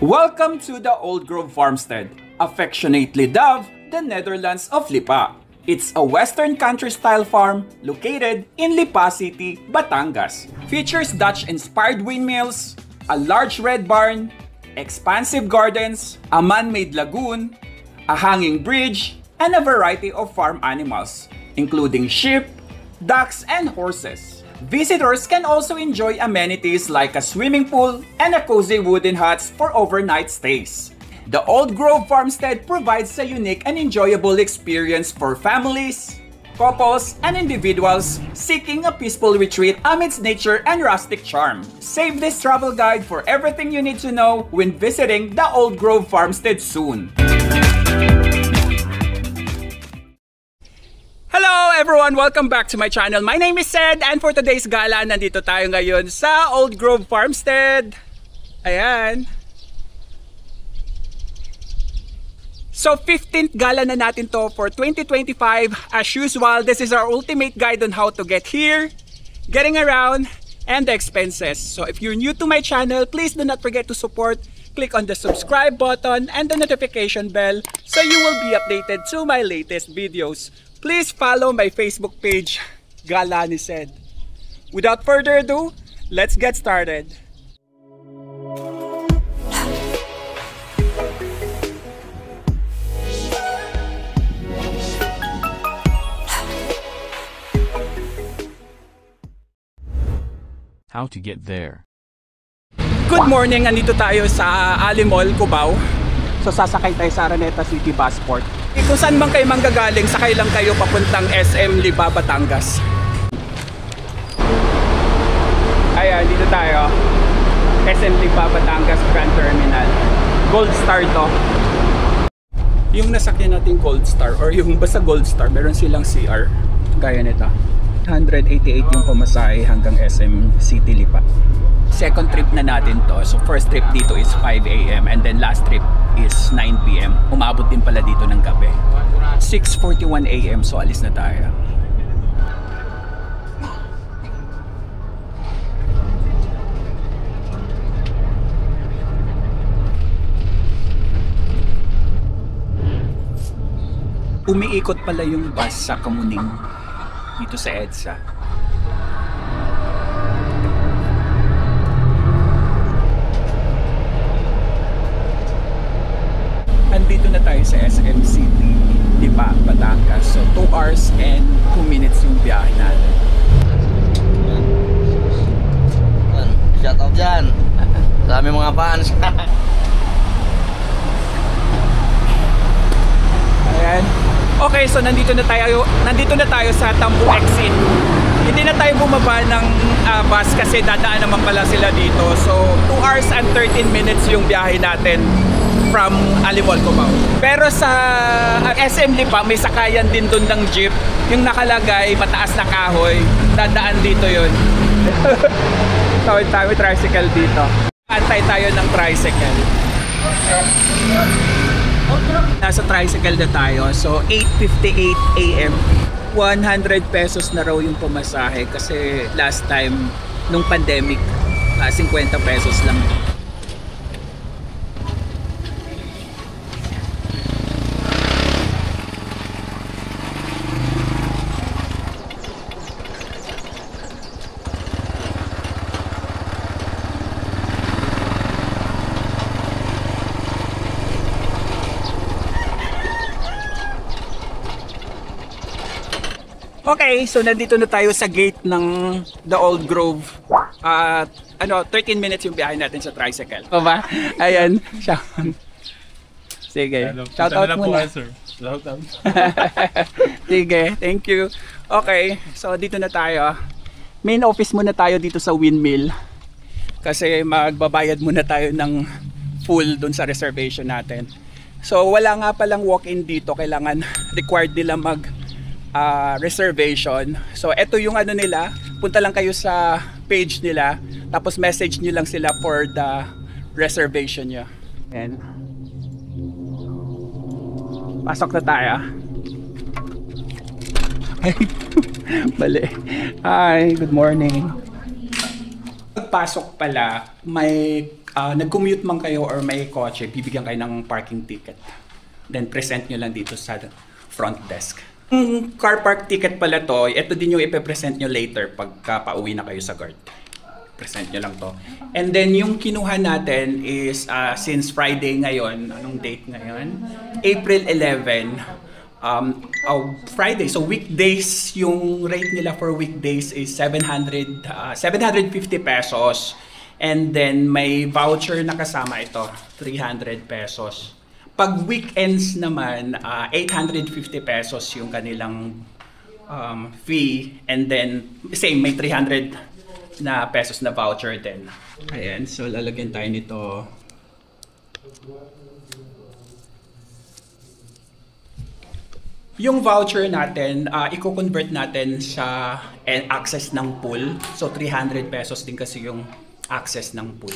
Welcome to the Old Grove Farmstead, affectionately dubbed the Netherlands of Lipa. It's a Western country-style farm located in Lipa City, Batangas. Features Dutch-inspired windmills, a large red barn, expansive gardens, a man-made lagoon, a hanging bridge, and a variety of farm animals, including sheep, ducks, and horses. Visitors can also enjoy amenities like a swimming pool and a cozy wooden huts for overnight stays. The Old Grove Farmstead provides a unique and enjoyable experience for families, couples, and individuals seeking a peaceful retreat amidst nature and rustic charm. Save this travel guide for everything you need to know when visiting the Old Grove Farmstead soon. Hello everyone! Welcome back to my channel. My name is Sed, and for today's gala, nandito tayo ngayon sa Old Grove Farmstead. Ayan. So 15th gala na natin to for 2025. As usual, this is our ultimate guide on how to get here, getting around, and the expenses. So if you're new to my channel, please do not forget to support. Click on the subscribe button and the notification bell so you will be updated to my latest videos. Please follow my Facebook page, Gala ni Sed. Without further ado, let's get started. How to get there. Good morning, andito tayo sa Alimol, Cubao. So sasakay tayo sa Araneta City Busport. Kung saan bang kayo manggagaling, sakay lang kayo papuntang SM Lipa, Batangas. Ayan, dito tayo. SM Lipa, Batangas Grand Terminal. Gold Star to. Yung nasakyan natin Gold Star or yung basta Gold Star, meron silang CR. Gaya nito. 188 yung pamasahe hanggang SM City Lipa. Second trip na natin to. So first trip dito is 5 AM and then last trip is 9 PM. Umabot din pala dito ng gabi. 6:41 AM, so alis na tayo. Umiikot pala yung bus sa Kamuning dito sa EDSA. Andito na tayo sa SM City, Lipa, Batangas. So 2 hours and 2 minutes yung biyahe natin. Shout out dyan sa aming mga fans. Ayan. Okay, so nandito na tayo sa Tambu Exit. Hindi na tayo bumaba ng bus kasi dadaan naman pala sila dito. So 2 hours and 13 minutes yung biyahe natin from Alimol, Cubao. Pero sa SM Lipa, may sakayan din doon ng jeep. Yung nakalagay, mataas na kahoy. Dadaan dito yun. Tawid tayo tricycle dito. Antay tayo ng tricycle. Nasa tricycle na tayo. So 8:58 AM. 100 pesos na raw yung pamasahe kasi last time nung pandemic 50 pesos lang. Okay, so nandito na tayo sa gate ng The Old Grove. 13 minutes yung biyahe natin sa tricycle. O ba? Ayan. Sige. Shout out muna. Shout out. Sige, thank you. Okay, so dito na tayo. Main office muna tayo dito sa windmill. Kasi magbabayad muna tayo ng full dun sa reservation natin. So wala nga palang walk-in dito. Kailangan required nila reservation. So ito yung ano nila, punta lang kayo sa page nila tapos message nyo lang sila for the reservation nyo. And pasok na tayo. Bali. Hi, good morning. pagpasok pala, may nag-commute man kayo or may kotse, bibigyan kayo ng parking ticket. Then present nyo lang dito sa front desk. Yung car park ticket pala to, ito din yung ipe-present nyo later pagka pauwi na kayo sa guard. Present nyo lang to. And then yung kinuha natin is since Friday ngayon, anong date ngayon? April 11. Friday. So weekdays, yung rate nila for weekdays is 750 pesos. And then may voucher na kasama ito, 300 pesos. Pag weekends naman, 850 pesos yung kanilang fee. And then, same, may 300 na pesos na voucher din. Ayan, so lalagyan tayo nito. Yung voucher natin, i-convert natin sa access ng pool. So 300 pesos din kasi yung access ng pool.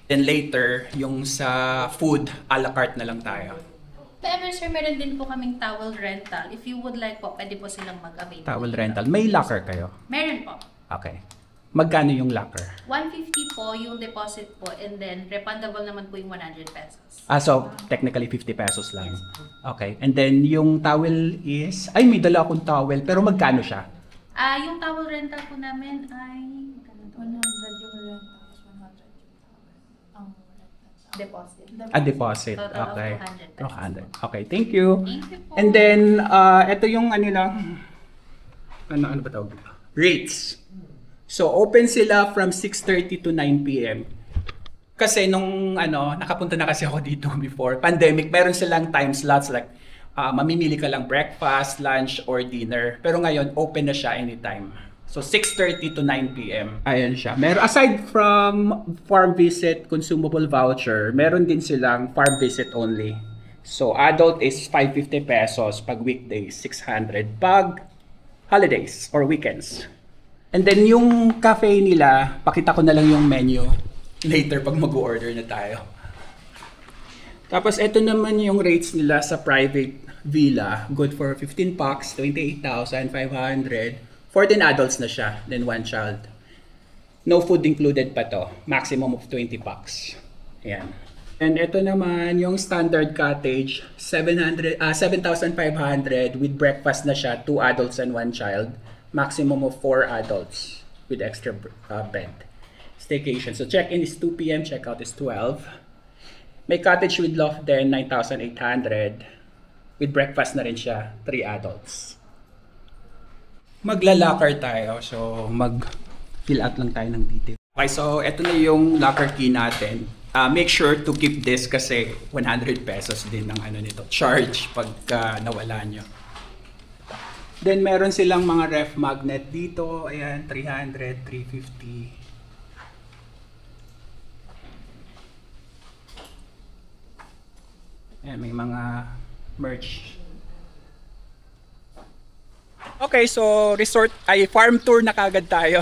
Then later, yung sa food, a la carte na lang tayo. Pero sir, meron din po kaming towel rental. If you would like po, pwede po silang mag-avail. Towel rental. May locker kayo? Meron po. Okay. Magkano yung locker? 150 po yung deposit po, and then refundable naman po yung 100 pesos. So technically 50 pesos lang. Okay. And then yung towel is, ay may dala akong towel, pero magkano siya? Yung towel rental po namin ay 100 yung rental, 100 ang deposit. Deposit. Total of Okay. 200 pesos. 200. Okay, thank you. Thank you po. And then, ito yung ano lang, ano ba tawag dito? Rates. So, open sila from 6:30 to 9 p.m. Kasi nung nakapunta na kasi ako dito before, pandemic, meron silang time slots like mamimili ka lang breakfast, lunch, or dinner. Pero ngayon, open na siya anytime. So, 6:30 to 9 p.m. Ayan siya. Aside from farm visit consumable voucher, meron din silang farm visit only. So, adult is 550 pesos pag weekdays, 600 pag holidays or weekends. And then yung cafe nila, pakita ko na lang yung menu later pag mag-order na tayo. Tapos ito naman yung rates nila sa private villa. Good for 15 packs, 28,500. 14 adults na siya, then 1 child. No food included pa to. Maximum of 20 packs. Ayan. And ito naman yung standard cottage, 7,500 with breakfast na siya, 2 adults and 1 child. Maximum of 4 adults with extra bed. Staycation. So check-in is 2 p.m., check-out is 12. May cottage with loft din, 9,800. With breakfast na rin siya, 3 adults. Magla-locker tayo, so mag-fill out lang tayo ng detail. Okay, so ito na yung locker key natin. Make sure to keep this kasi 100 pesos din ang nito, charge pagka nawala nyo. Then meron silang mga ref magnet dito, ayan, 300, 350. Ayan, may mga merch. Okay, so resort ay farm tour na kagad tayo.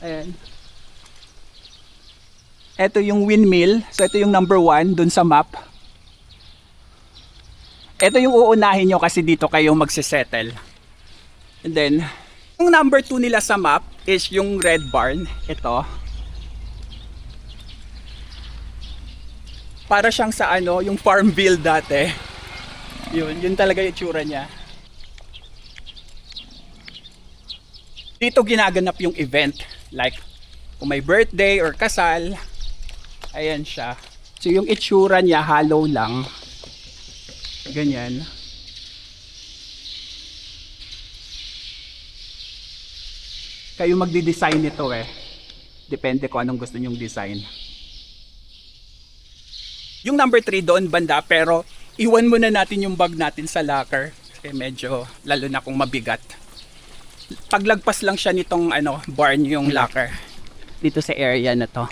Ayan. Ito yung windmill. So ito yung number 1 dun sa map. Ito yung uunahin nyo kasi dito kayo magsisettle. And then, yung number 2 nila sa map is yung red barn. Ito. Para siyang sa yung Farmville dati. Yun talaga yung itsura niya. Dito ginaganap yung event, like kung may birthday or kasal, ayan siya. So yung itsura niya hollow lang, ganyan. Kayo magdi-design nito depende kung anong gusto nyong design. Yung number 3 doon banda, pero iwan muna natin yung bag natin sa locker kasi medyo lalo na kung mabigat. Paglagpas lang siya nitong barn yung locker dito sa area na to.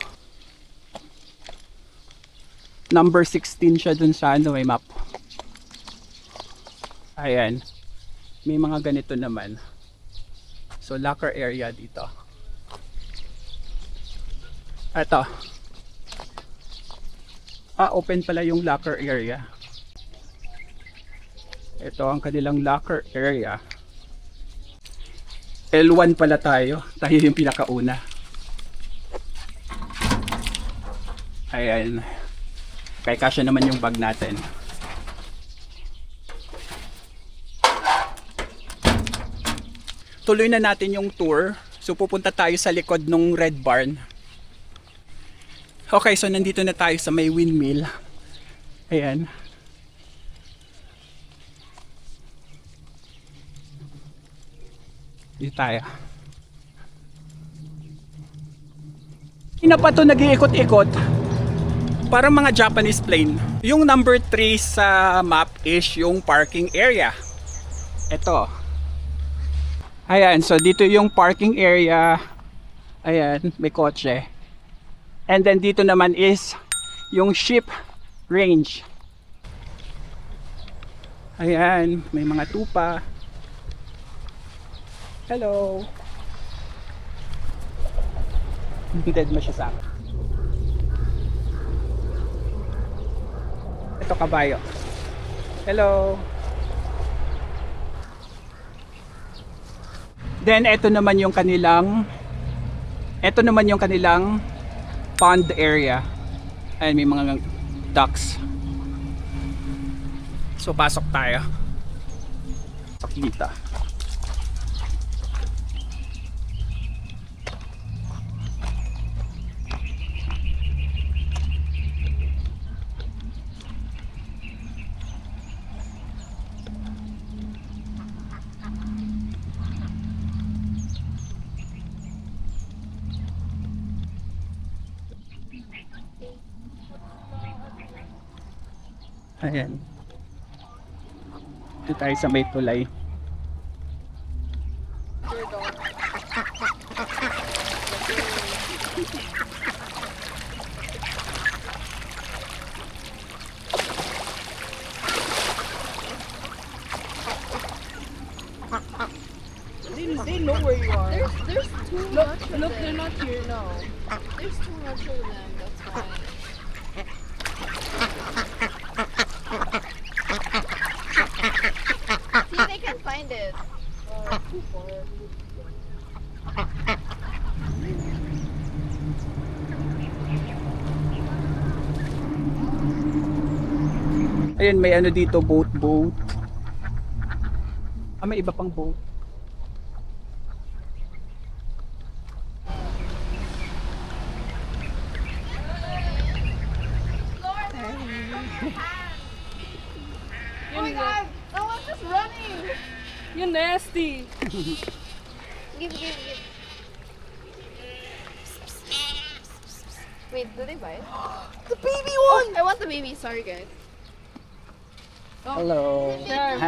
Number 16 siya dun sa map. Ayan. May mga ganito naman. So locker area dito. Ito. Open pala yung locker area. Ito ang kanilang locker area. L1 pala tayo. Tayo yung pinakauna. Ayan. Kaya kasya naman yung bag natin. Tuloy na natin yung tour. So pupunta tayo sa likod ng Red Barn. Okay, so nandito na tayo sa may windmill. Ayan. Dito tayo. Ina pa to nag-iikot-ikot. Parang mga Japanese plane. Yung number 3 sa map is yung parking area. Ito. Ayan, so dito yung parking area. Ayan, may kotse. And then dito naman is yung ship range. Ayan, may mga tupa. Hello. Dead mo siya sa akin. Ito kabayo. Hello. Then ito naman yung kanilang pond area. Ayan, may mga ducks. So pasok tayo. Pasok dito. Ayan. Dito tayo sa may tulay. They know where you are. There's too much of Look, them. they're not here now. There's too much of them, that's why. See, they can find it. Too far. Ayun, may ano dito, boat. Ah, may iba pang boat. Oh my god! Someone's just running! You're nasty. Give. Wait, do they bite? The baby Oh, I want the baby. Sorry, guys. Hello. Share.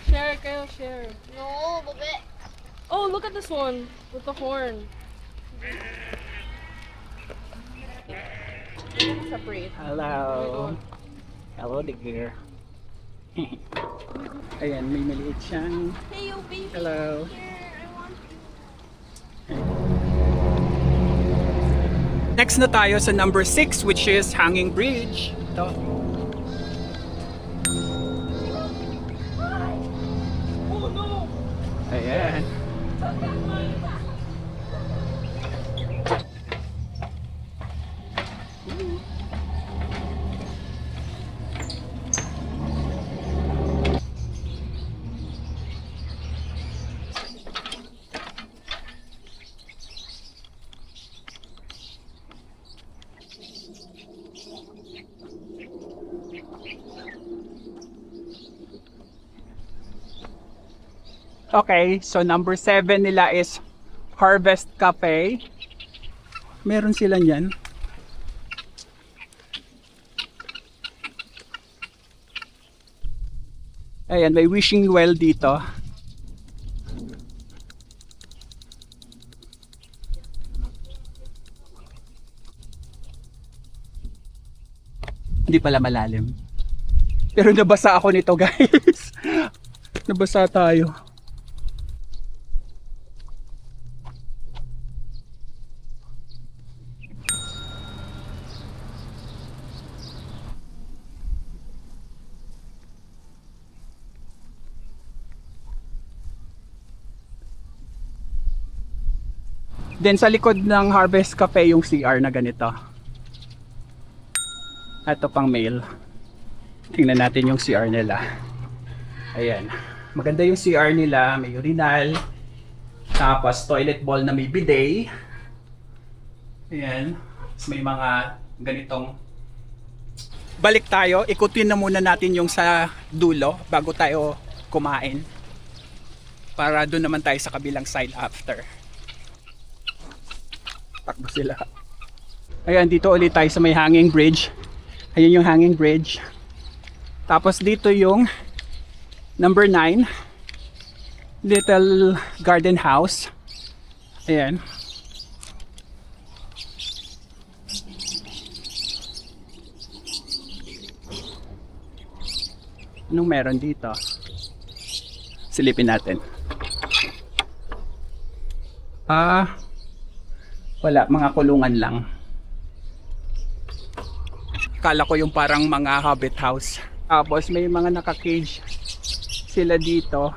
Share, Kyle, share. No, babe. Oh, look at this one with the horn. Separate. Hello. Hello there. Ayan, may maliit siyang. Hey, you baby. Hello. Here, I want you. Next na tayo sa number 6, which is Hanging Bridge. Ito. Oh no! Ayan. Okay, so number 7 nila is Harvest Cafe. Meron sila niyan. Ayan, may wishing well dito. Hindi pala malalim. Pero nabasa ako nito, guys. Nabasa tayo. Then sa likod ng Harvest Cafe yung CR na ganito. Ito pang male. Tingnan natin yung CR nila. Ayan. Maganda yung CR nila. May urinal. Tapos toilet bowl na may bidet. Ayan. Tapos may mga ganitong. Balik tayo. Ikutin na muna natin yung sa dulo bago tayo kumain. Para doon naman tayo sa kabilang side after. Takbo sila. Ayan, dito ulit tayo sa may hanging bridge. Ayun yung hanging bridge. Tapos dito yung number 9. Little garden house. Ayan. Anong meron dito? Silipin natin. Wala, mga kulungan lang. Kala ko yung parang mga hobbit house. Tapos may mga naka-cage sila dito.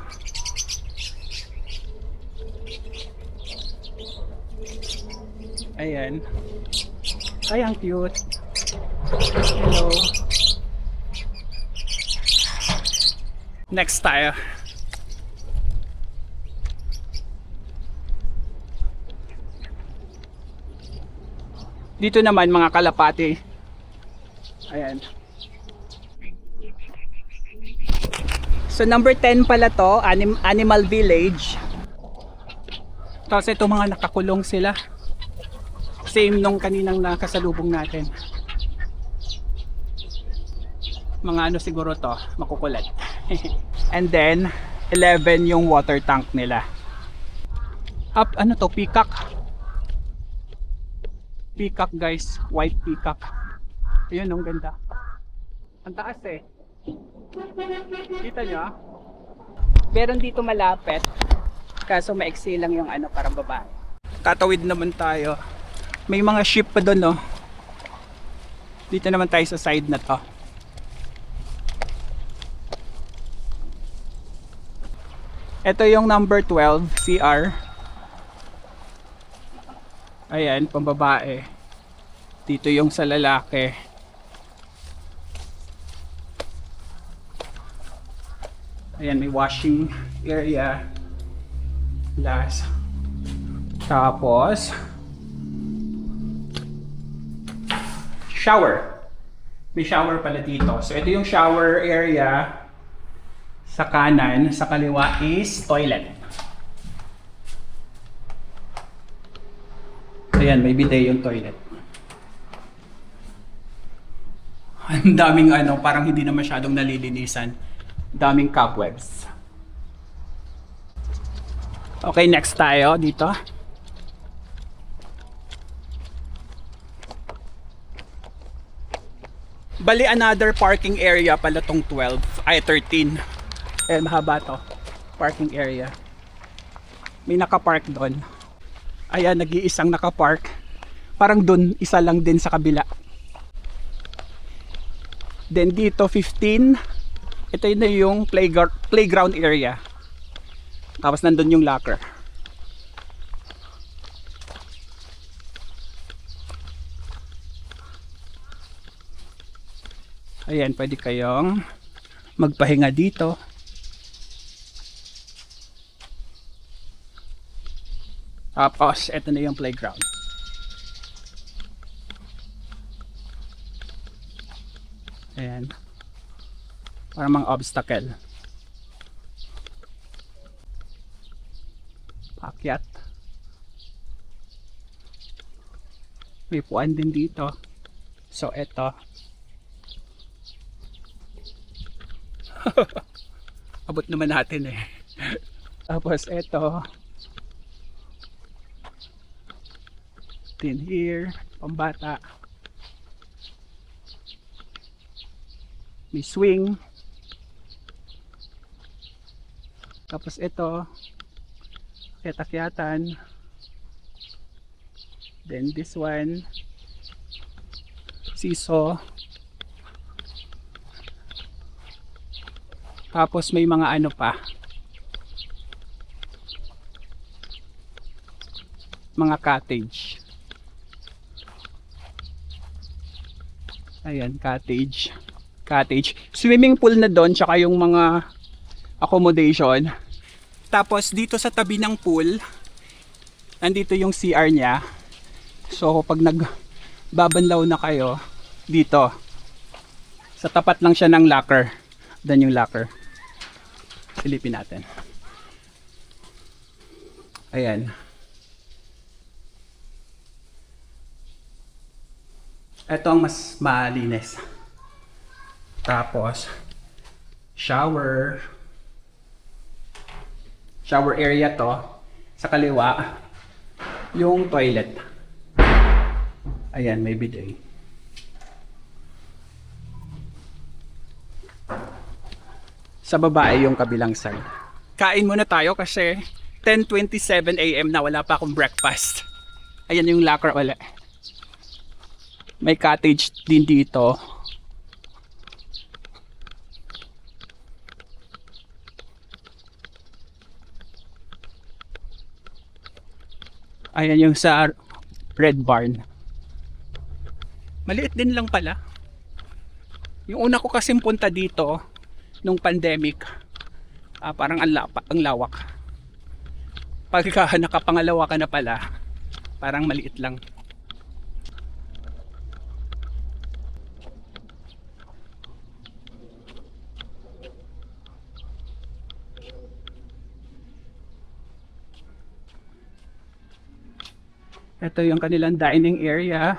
Ayan. Ay, ang cute. Hello. Next tayo. Dito naman mga kalapati. Ayan. So number 10 pala to, Animal Village. Tapos ito mga nakakulong sila. Same nung kaninang nakasalubong natin. Mga ano siguro to, makukulat. And then 11 yung water tank nila. Up, ano to, peacock. Peacock guys, white peacock. Ayun, ang ganda. Ang taas eh. Kita nyo? Meron dito malapit. Kaso maiksi lang yung ano, parang babae. Tatawid naman tayo. May mga ship pa doon, no? Dito naman tayo sa side na to. Ito yung number 12, CR. Ayan, pambabae. Dito yung sa lalaki. Ayan, may washing area. Last. Tapos shower. May shower pala dito. So ito yung shower area. Sa kanan, sa kaliwa is toilet. Ayan, may bidet yung toilet. Ang daming ano, parang hindi na masyadong nalilinisan. Daming cobwebs. Okay, next tayo dito. Bali, another parking area pala tong 12, ay 13. Eh, mahaba to. Parking area. May nakapark doon. Ayan, nag-iisang nakapark. Parang doon, isa lang din sa kabila. Then dito, 15. Ito na yung playground area. Tapos nandun yung locker. Ayan, pwede kayong magpahinga dito. Tapos, ito na yung playground. Ayan. Parang mga obstacle. Paakyat. May puan din dito. So, ito. Abot naman natin eh. Tapos, ito. Tin here, pambata. May swing. Tapos ito, kyakyatan. Then this one, seesaw. Tapos may mga ano pa, mga cottage. Ayan, cottage. Cottage. Swimming pool na doon, tsaka yung mga accommodation. Tapos dito sa tabi ng pool, nandito yung CR niya. So pag nagbabanlaw na kayo, dito. Sa tapat lang siya ng locker. Doon yung locker. Silipin natin. Ayan. Ito ang mas malinis. Tapos, shower. Shower area to. Sa kaliwa, yung toilet. Ayan, may bidet. Sa babae yung kabilang side. Kain muna tayo kasi 10:27 AM na, wala pa akong breakfast. Ayan yung locker ulit. May cottage din dito. Ayan yung sa Red Barn. Maliit din lang pala. Yung una ko kasing punta dito nung pandemic, parang ang lawak. Pagka nakapangalawa ka na pala, parang maliit lang. Ito yung kanilang dining area.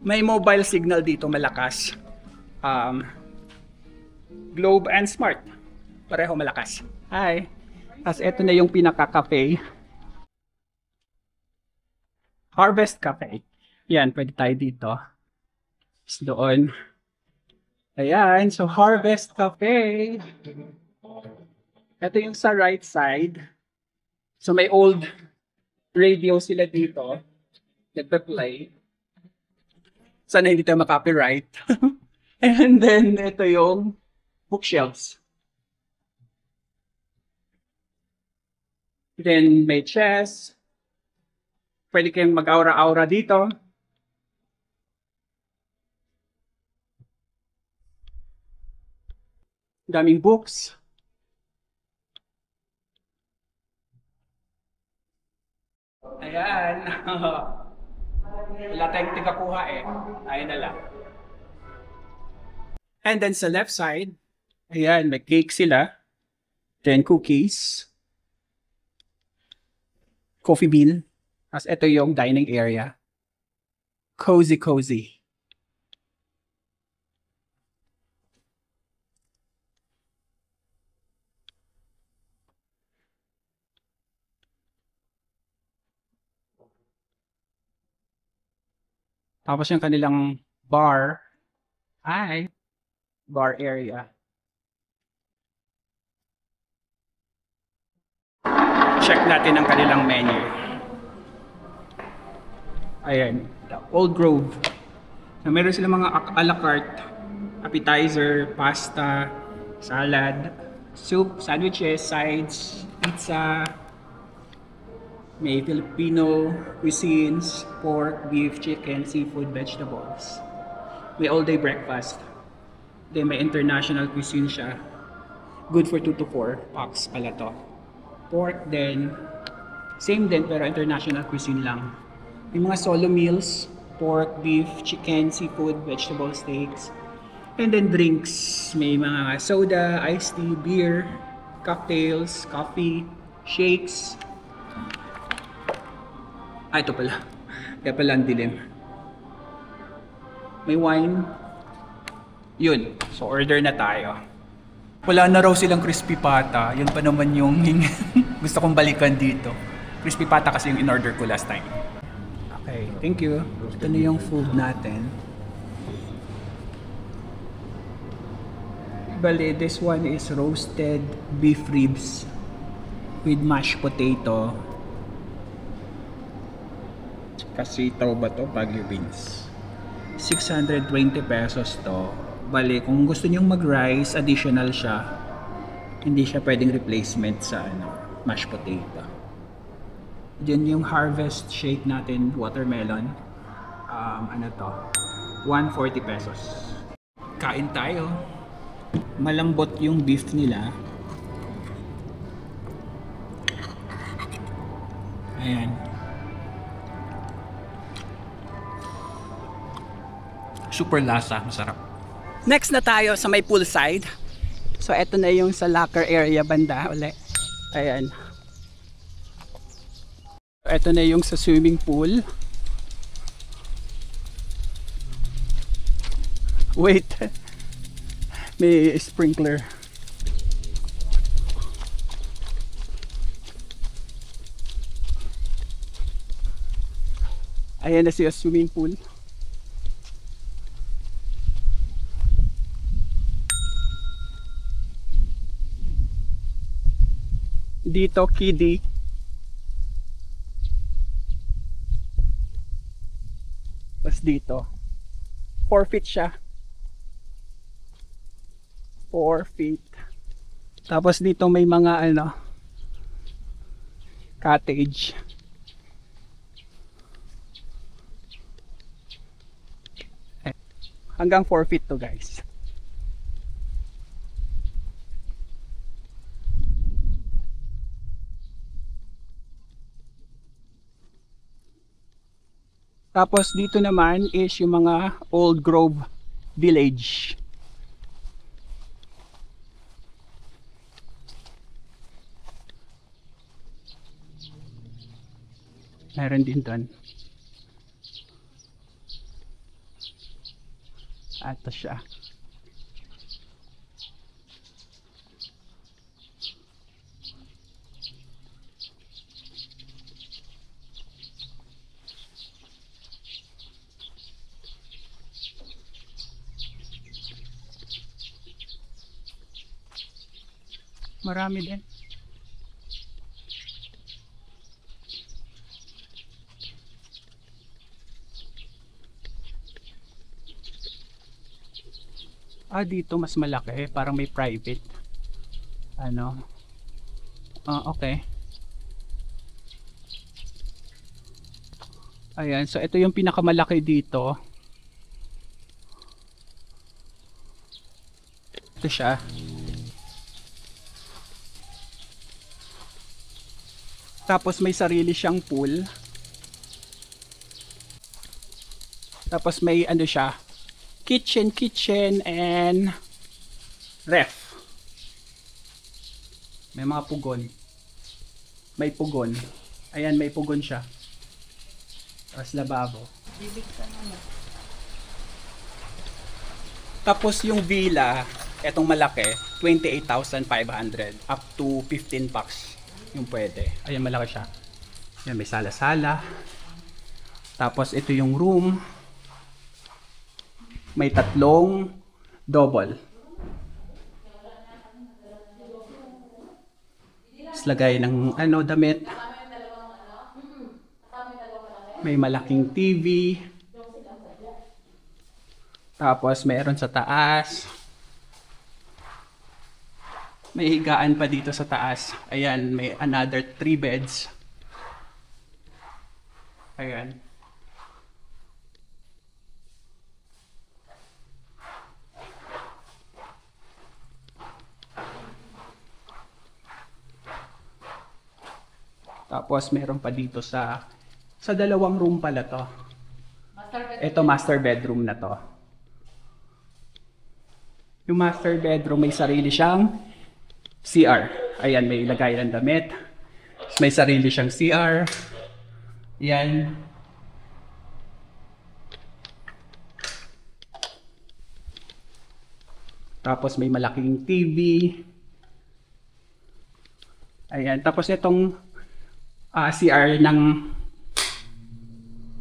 May mobile signal dito malakas. Globe and Smart. Pareho malakas. Hi. Tapos ito na yung pinaka-cafe. Harvest Cafe. Yan, pwede tayo dito. Tapos doon. Ayan, so Harvest Cafe. Ito yung sa right side. So may old radio sila dito. Nagpa-play. Sana hindi tayo makopyright. And then ito yung bookshelves. Then may chess. Pwede kayong mag-aura-aura dito. Daming books. Ayan. Wala tayong tigakuha eh. Ayun na lang. And then sa left side, ayan, may cake sila. Then cookies. Coffee bean. As ito yung dining area. Cozy, cozy. Tapos yung kanilang bar. Ay, bar area. Check natin ang kanilang menu. Ayan, the Old Grove. So, meron silang mga a la carte, appetizer, pasta, salad, soup, sandwiches, sides, pizza. May Filipino cuisines, pork, beef, chicken, seafood, vegetables. May all-day breakfast. Then may international cuisine siya. Good for 2 to 4 packs pala to. Pork din. Same din pero international cuisine lang. May mga solo meals, pork, beef, chicken, seafood, vegetable steaks. And then drinks. May mga soda, iced tea, beer, cocktails, coffee, shakes. Ito pala. Kaya pala ang dilim. May wine. Yun. So, order na tayo. Wala na raw silang crispy pata. Yun pa naman yung gusto kong balikan dito. Crispy pata kasi yung in-order ko last time. Okay, thank you. Ito na yung food natin. Bale, this one is roasted beef ribs with mashed potato. Kasi ito ba to? Baguio beans. 620 pesos to. Bale, kung gusto nyong mag-rice, additional siya. Hindi siya pwedeng replacement sa mashed potato. Diyan yung harvest shake natin, watermelon. Ano to? 140 pesos. Kain tayo. Malambot yung beef nila. Ayan. Super lasa, masarap. Next na tayo sa may poolside. So eto na yung sa locker area banda uli. Ayan. Eto na yung sa swimming pool. Wait. May sprinkler. Ayan na siya swimming pool. Dito kiddie. Tapos dito 4 feet siya. 4 feet. Tapos dito may mga ano cottage. Hanggang 4 feet to guys. Tapos dito naman is yung mga Old Grove Village. Meron din doon. Ito siya. Marami din. Dito mas malaki, parang may private. Ano? Okay. Ayan, so ito yung pinakamalaki dito. Ito siya. Tapos may sarili siyang pool. Tapos may ano siya, kitchen and ref. May mga pugon. May pugon. Ayan, may pugon siya. Tapos lababo. Tapos yung villa, etong malaki, 28,500 up to 15 bucks yung pwede. Ayan, malaki siya. Ayan, may sala-sala. Tapos ito yung room. May 3 double. Tapos lagay ng ano, damit. May malaking TV. Tapos mayroon sa taas. May higaan pa dito sa taas. Ayan, may another 3 beds. Ayan. Tapos meron pa dito sa 2 room pala to. Ito master bedroom na to. Yung master bedroom may sarili siyang CR. Ayan, may lagay ng damit. May sarili siyang CR. Yan. Tapos may malaking TV. Ayan, tapos itong CR ng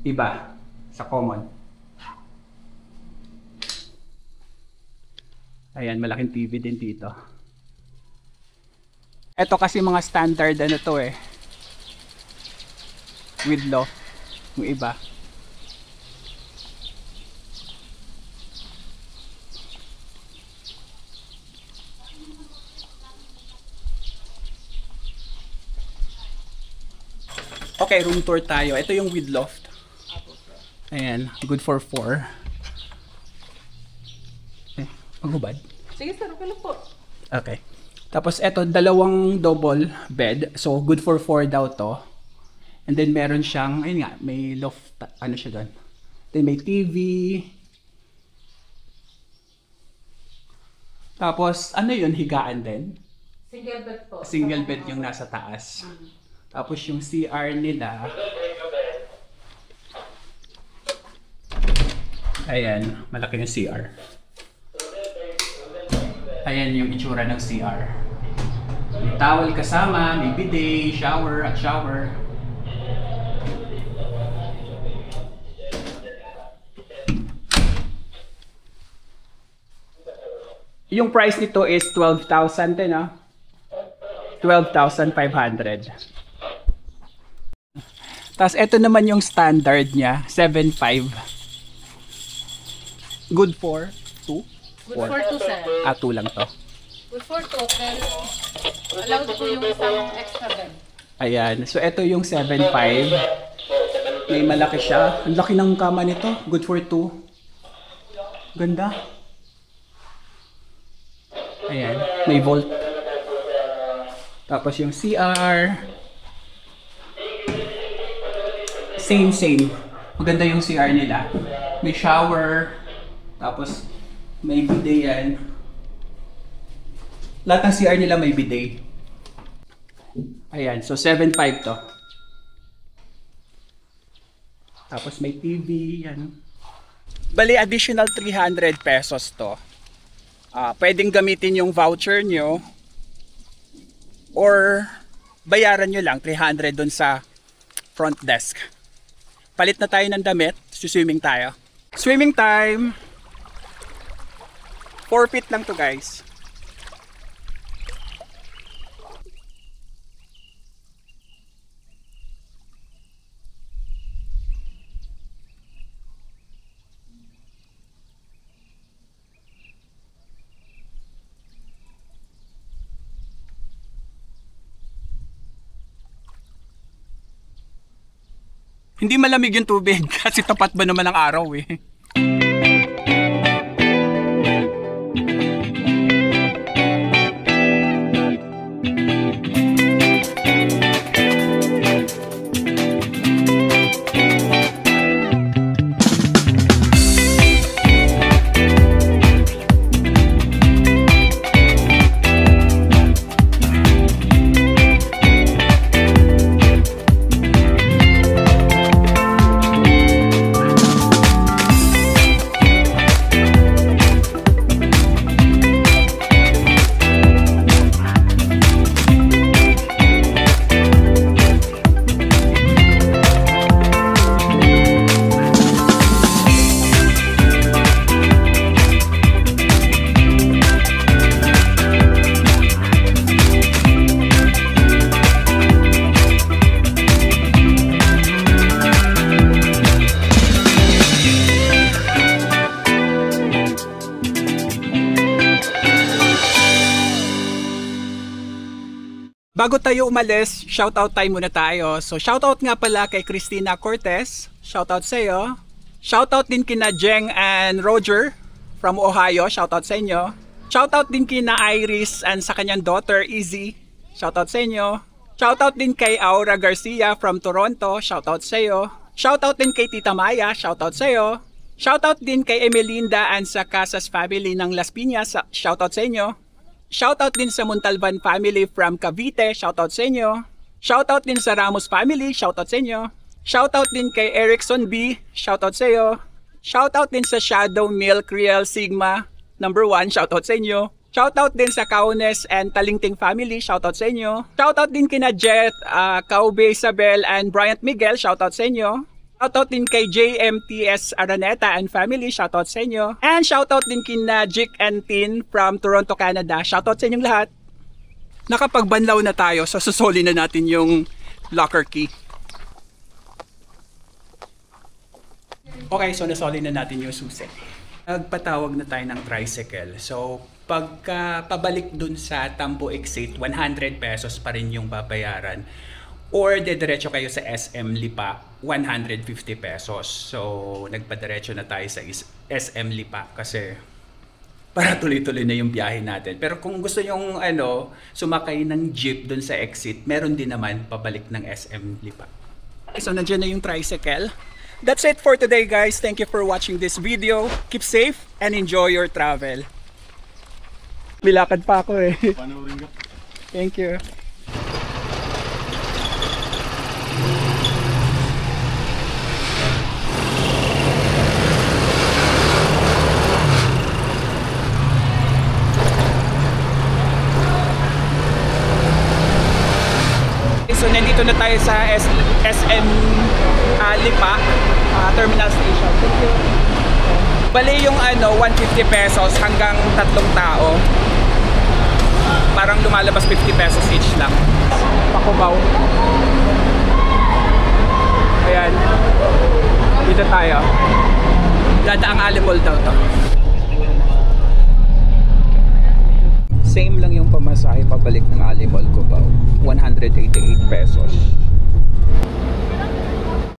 iba sa common. Ayan, malaking TV din dito. Ito kasi mga standard ano to eh. With loft. Yung iba. Okay, room tour tayo. Ito yung with loft. Ayan, good for 4. Maghubad. Sige sir, okay lang po. Okay. Tapos ito, dalawang double bed. So, good for 4 daw to. And then meron siyang, ayun nga, may loft, ano siya doon. Then may TV. Tapos, ano yun, higaan din? Single bed po. Single bed yung nasa taas. Tapos yung CR nila. Ayan, malaki yung CR. Ayan yung itsura ng CR. May towel kasama, may bidet, shower at shower. Yung price nito is 12,000 din, ah. 12,500. Tapos ito naman yung standard niya, 7.5. Good for 2? Good for 2, sir. 2 lang to. Good for 2, pero allowed po yung isang extra bed. Ayan, so ito yung 7.5. May malaki siya. Ang laki ng kama nito. Good for 2. Ganda. Ayan, may vault. Tapos yung CR. Same. Maganda yung CR nila. May shower. Tapos may bidet yan. Lahat ng CR nila may bidet. Ayan, so 7.5 to. Tapos may TV, yan. Bali, additional 300 pesos to. Pwedeng gamitin yung voucher nyo or bayaran nyo lang 300 dun sa front desk. Palit na tayo ng damit, swimming tayo. Swimming time! 4 feet lang to, guys. Hindi malamig yung tubig kasi tapat ba naman ang araw eh. Bago tayo umalis, shoutout time muna tayo. So shoutout nga pala kay Christina Cortez. Shoutout sa iyo. Shoutout din kina Jeng and Roger from Ohio. Shoutout sa inyo. Shoutout din kina Iris and sa kanyang daughter Izzy. Shoutout sa inyo. Shoutout din kay Aura Garcia from Toronto. Shoutout sa iyo. Shoutout din kay Tita Maya. Shoutout sa iyo. Shoutout din kay Emelinda and sa Casas family ng Las Piñas. Shoutout sa inyo. Shoutout din sa Montalban family from Cavite, shoutout sa inyo. Shoutout din sa Ramos family, shoutout sa inyo. Shoutout din kay Erickson B, shoutout sa iyo. Shoutout din sa Shadow Milk Real Sigma #1, shoutout sa inyo. Shoutout din sa Kaunes and Talingting family, shoutout sa inyo. Shoutout din kina Jet, Kaube Isabel and Bryant Miguel, shoutout sa inyo. Shoutout din kay JMTS Araneta and family, shoutout sa inyo. And shoutout din kina Jik and Tin from Toronto, Canada. Shoutout sa inyong lahat. Nakapagbanlaw na tayo, so susoli na natin yung locker key. Okay, so nasoli na natin yung susi. Nagpatawag na tayo ng tricycle. So pagka pabalik dun sa Tambo Exit, 100 pesos pa rin yung babayaran. Or dediretso kayo sa SM Lipa, 150 pesos. So, nagpadiretso na tayo sa SM Lipa kasi para tuloy-tuloy na yung biyahe natin. Pero kung gusto nyong sumakay ng jeep dun sa exit, meron din naman pabalik ng SM Lipa. So, nandiyan na yung tricycle. That's it for today, guys. Thank you for watching this video. Keep safe and enjoy your travel. Milakad pa ako eh. Thank you. So nandito na tayo sa SM Lipa Terminal Station. Thank you. Bale yung 150 pesos hanggang 3 tao. Parang lumalabas 50 pesos each lang. Pakubaw. Ayan. Dito tayo. Dadaang Alimol daw to. Same lang yung pamasahe pabalik ng Alimol Cubao. 188 pesos.